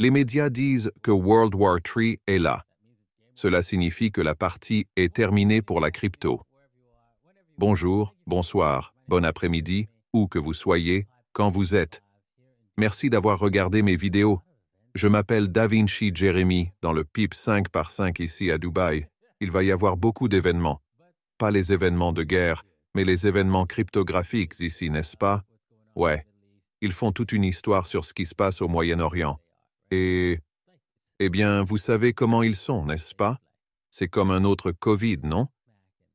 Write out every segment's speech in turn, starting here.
Les médias disent que World War III est là. Cela signifie que la partie est terminée pour la crypto. Bonjour, bonsoir, bon après-midi, où que vous soyez, quand vous êtes. Merci d'avoir regardé mes vidéos. Je m'appelle DaVinci Jeremy, dans le PIP 5x5 ici à Dubaï. Il va y avoir beaucoup d'événements. Pas les événements de guerre, mais les événements cryptographiques ici, n'est-ce pas? Ouais. Ils font toute une histoire sur ce qui se passe au Moyen-Orient. Et... Eh bien, vous savez comment ils sont, n'est-ce pas? C'est comme un autre Covid, non?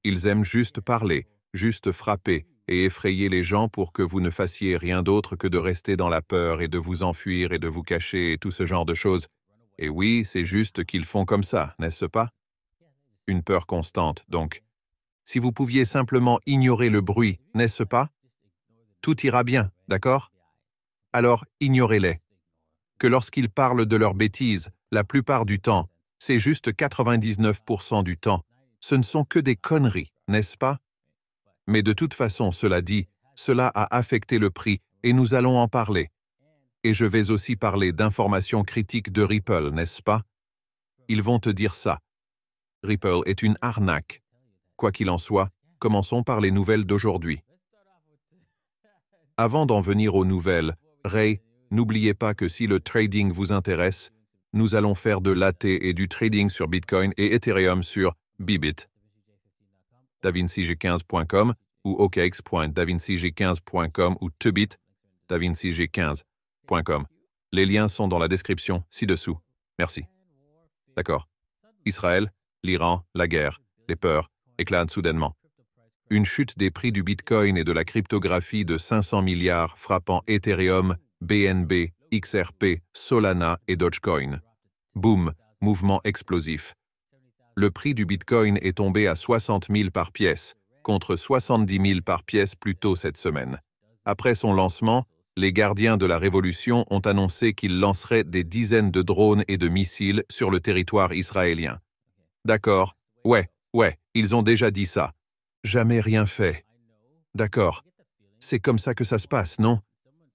Ils aiment juste parler, juste frapper et effrayer les gens pour que vous ne fassiez rien d'autre que de rester dans la peur et de vous enfuir et de vous cacher et tout ce genre de choses. Et oui, c'est juste qu'ils font comme ça, n'est-ce pas? Une peur constante, donc. Si vous pouviez simplement ignorer le bruit, n'est-ce pas? Tout ira bien, d'accord? Alors, ignorez-les. Que lorsqu'ils parlent de leurs bêtises, la plupart du temps, c'est juste 99% du temps, ce ne sont que des conneries, n'est-ce pas? Mais de toute façon, cela dit, cela a affecté le prix et nous allons en parler. Et je vais aussi parler d'informations critiques de Ripple, n'est-ce pas? Ils vont te dire ça. Ripple est une arnaque. Quoi qu'il en soit, commençons par les nouvelles d'aujourd'hui. Avant d'en venir aux nouvelles, Ray, n'oubliez pas que si le trading vous intéresse, nous allons faire de l'AT et du trading sur Bitcoin et Ethereum sur Bybit. davincig15.com ou okx.davincig15.com ou Tubit, davincig15.com. Les liens sont dans la description ci-dessous. Merci. D'accord. Israël, l'Iran, la guerre, les peurs, éclatent soudainement. Une chute des prix du Bitcoin et de la cryptographie de 500 milliards frappant Ethereum, BNB, XRP, Solana et Dogecoin. Boum, mouvement explosif. Le prix du Bitcoin est tombé à 60 000 par pièce, contre 70 000 par pièce plus tôt cette semaine. Après son lancement, les gardiens de la Révolution ont annoncé qu'ils lanceraient des dizaines de drones et de missiles sur le territoire israélien. D'accord, ouais, ils ont déjà dit ça. Jamais rien fait. D'accord. C'est comme ça que ça se passe, non?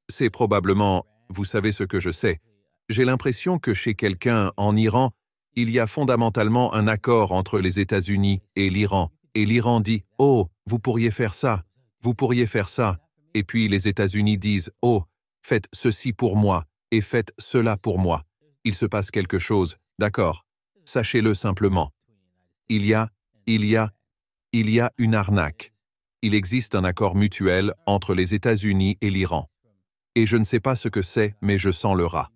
C'est probablement, vous savez ce que je sais. J'ai l'impression que chez quelqu'un en Iran, il y a fondamentalement un accord entre les États-Unis et l'Iran. Et l'Iran dit « Oh, vous pourriez faire ça, vous pourriez faire ça ». Et puis les États-Unis disent « Oh, faites ceci pour moi et faites cela pour moi ». Il se passe quelque chose, d'accord. Sachez-le simplement. Il y a une arnaque. Il existe un accord mutuel entre les États-Unis et l'Iran. Et je ne sais pas ce que c'est, mais je sens le rat.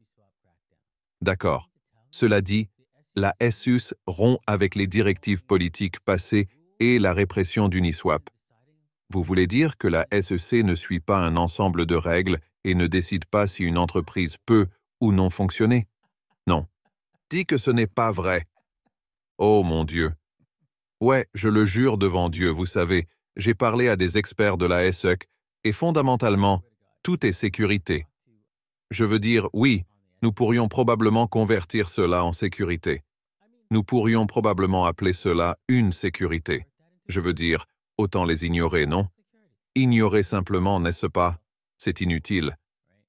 D'accord. Cela dit, la SUS rompt avec les directives politiques passées et la répression d'Uniswap. Vous voulez dire que la SEC ne suit pas un ensemble de règles et ne décide pas si une entreprise peut ou non fonctionner? Non. Dis que ce n'est pas vrai. Oh mon Dieu. Ouais, je le jure devant Dieu, vous savez, j'ai parlé à des experts de la SEC et fondamentalement, tout est sécurité. Je veux dire, oui, nous pourrions probablement convertir cela en sécurité. Nous pourrions probablement appeler cela une sécurité. Je veux dire, autant les ignorer, non? Ignorer simplement, n'est-ce pas? C'est inutile.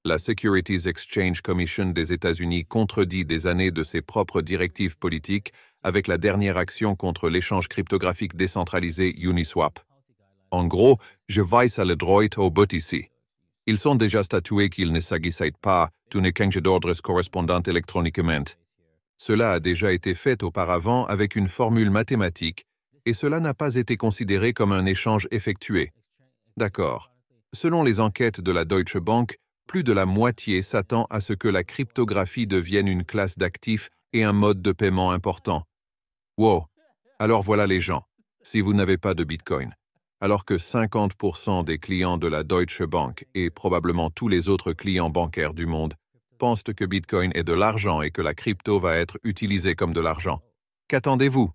La Securities Exchange Commission des États-Unis contredit des années de ses propres directives politiques avec la dernière action contre l'échange cryptographique décentralisé Uniswap. En gros, je vais à le droit au but ici. Ils sont déjà statués qu'il ne s'agissait pas d'une échange d'ordres correspondant électroniquement. Cela a déjà été fait auparavant avec une formule mathématique, et cela n'a pas été considéré comme un échange effectué. D'accord. Selon les enquêtes de la Deutsche Bank, plus de la moitié s'attend à ce que la cryptographie devienne une classe d'actifs et un mode de paiement important. Wow. Alors voilà les gens. Si vous n'avez pas de Bitcoin, alors que 50% des clients de la Deutsche Bank et probablement tous les autres clients bancaires du monde pensent que Bitcoin est de l'argent et que la crypto va être utilisée comme de l'argent. Qu'attendez-vous?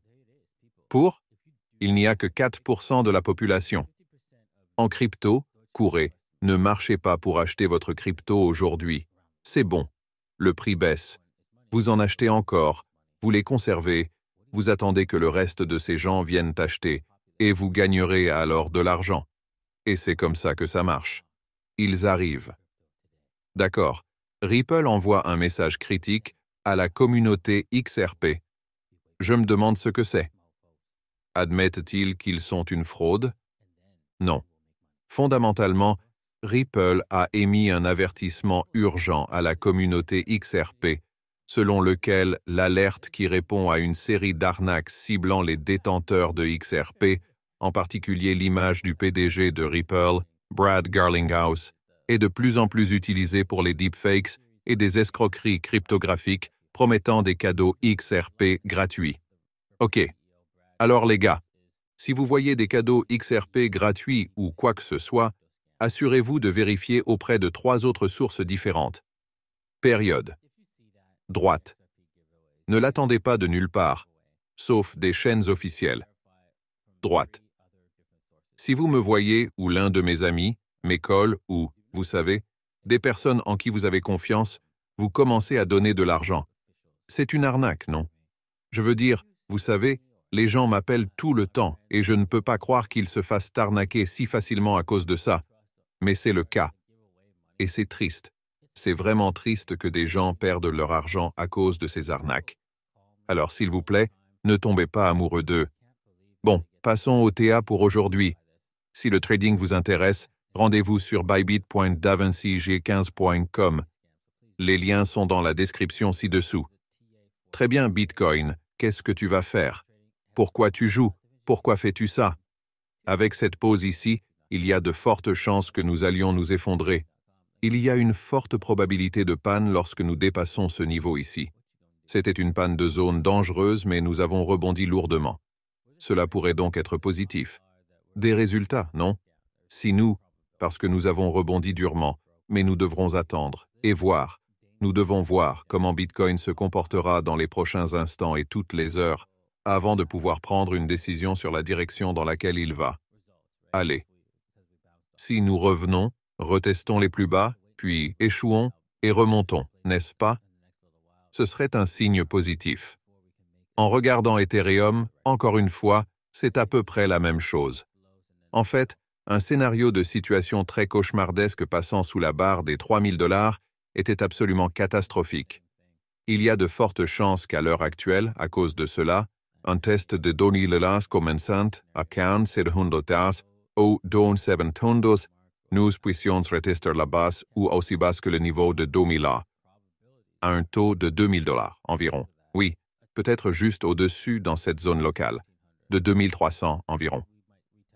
Pour? Il n'y a que 4% de la population. En crypto, courez, ne marchez pas pour acheter votre crypto aujourd'hui. C'est bon. Le prix baisse. Vous en achetez encore, vous les conservez, vous attendez que le reste de ces gens viennent acheter, et vous gagnerez alors de l'argent. Et c'est comme ça que ça marche. Ils arrivent. D'accord. Ripple envoie un message critique à la communauté XRP. Je me demande ce que c'est. Admettent-ils qu'ils sont une fraude? Non. Fondamentalement, Ripple a émis un avertissement urgent à la communauté XRP, selon lequel l'alerte qui répond à une série d'arnaques ciblant les détenteurs de XRP, en particulier l'image du PDG de Ripple, Brad Garlinghouse, est de plus en plus utilisée pour les deepfakes et des escroqueries cryptographiques promettant des cadeaux XRP gratuits. Ok. Alors les gars, si vous voyez des cadeaux XRP gratuits ou quoi que ce soit, assurez-vous de vérifier auprès de 3 autres sources différentes. Période. Droite. Ne l'attendez pas de nulle part, sauf des chaînes officielles. Droite. Si vous me voyez ou l'un de mes amis, mes calls ou, vous savez, des personnes en qui vous avez confiance, vous commencez à donner de l'argent. C'est une arnaque, non? Je veux dire, vous savez, les gens m'appellent tout le temps et je ne peux pas croire qu'ils se fassent arnaquer si facilement à cause de ça. Mais c'est le cas. Et c'est triste. C'est vraiment triste que des gens perdent leur argent à cause de ces arnaques. Alors s'il vous plaît, ne tombez pas amoureux d'eux. Bon, passons au TA pour aujourd'hui. Si le trading vous intéresse, rendez-vous sur bybit.davincyg15.com. Les liens sont dans la description ci-dessous. Très bien, Bitcoin, qu'est-ce que tu vas faire? Pourquoi tu joues? Pourquoi fais-tu ça? Avec cette pause ici, il y a de fortes chances que nous allions nous effondrer. Il y a une forte probabilité de panne lorsque nous dépassons ce niveau ici. C'était une panne de zone dangereuse, mais nous avons rebondi lourdement. Cela pourrait donc être positif. Des résultats, non? Si nous, parce que nous avons rebondi durement, mais nous devrons attendre et voir. Nous devons voir comment Bitcoin se comportera dans les prochains instants et toutes les heures, avant de pouvoir prendre une décision sur la direction dans laquelle il va. Allez. Si nous revenons, retestons les plus bas, puis échouons et remontons, n'est-ce pas? Ce serait un signe positif. En regardant Ethereum, encore une fois, c'est à peu près la même chose. En fait, un scénario de situation très cauchemardesque passant sous la barre des 3000 $ était absolument catastrophique. Il y a de fortes chances qu'à l'heure actuelle, à cause de cela, un test de données las commençant à 1500 ou 2700, nous puissions retester la base ou aussi basse que le niveau de 2000 à un taux de 2000 $ environ. Oui, peut-être juste au-dessus dans cette zone locale, de 2300 environ.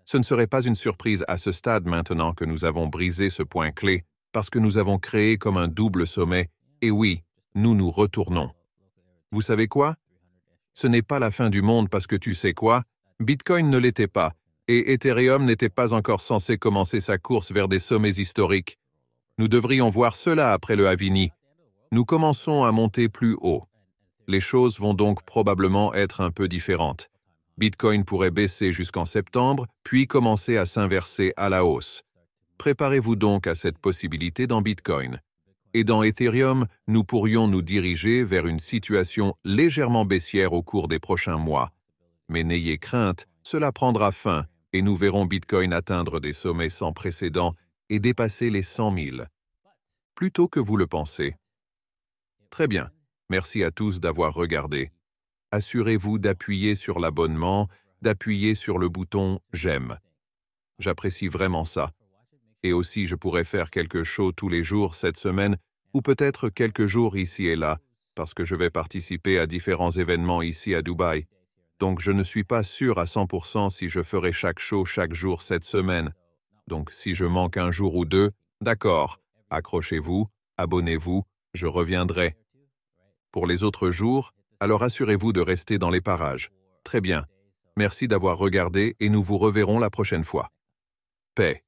Ce ne serait pas une surprise à ce stade maintenant que nous avons brisé ce point clé, parce que nous avons créé comme un double sommet, et oui, nous nous retournons. Vous savez quoi? Ce n'est pas la fin du monde parce que tu sais quoi? Bitcoin ne l'était pas, et Ethereum n'était pas encore censé commencer sa course vers des sommets historiques. Nous devrions voir cela après le halving. Nous commençons à monter plus haut. Les choses vont donc probablement être un peu différentes. Bitcoin pourrait baisser jusqu'en septembre, puis commencer à s'inverser à la hausse. Préparez-vous donc à cette possibilité dans Bitcoin. Et dans Ethereum, nous pourrions nous diriger vers une situation légèrement baissière au cours des prochains mois. Mais n'ayez crainte, cela prendra fin et nous verrons Bitcoin atteindre des sommets sans précédent et dépasser les 100 000. Plus tôt que vous le pensez. Très bien, merci à tous d'avoir regardé. Assurez-vous d'appuyer sur l'abonnement, d'appuyer sur le bouton « J'aime ». J'apprécie vraiment ça. Et aussi, je pourrais faire quelque chose tous les jours cette semaine, ou peut-être quelques jours ici et là, parce que je vais participer à différents événements ici à Dubaï. Donc je ne suis pas sûr à 100% si je ferai chaque show chaque jour cette semaine. Donc si je manque un jour ou deux, d'accord, accrochez-vous, abonnez-vous, je reviendrai. Pour les autres jours, alors assurez-vous de rester dans les parages. Très bien. Merci d'avoir regardé et nous vous reverrons la prochaine fois. Paix.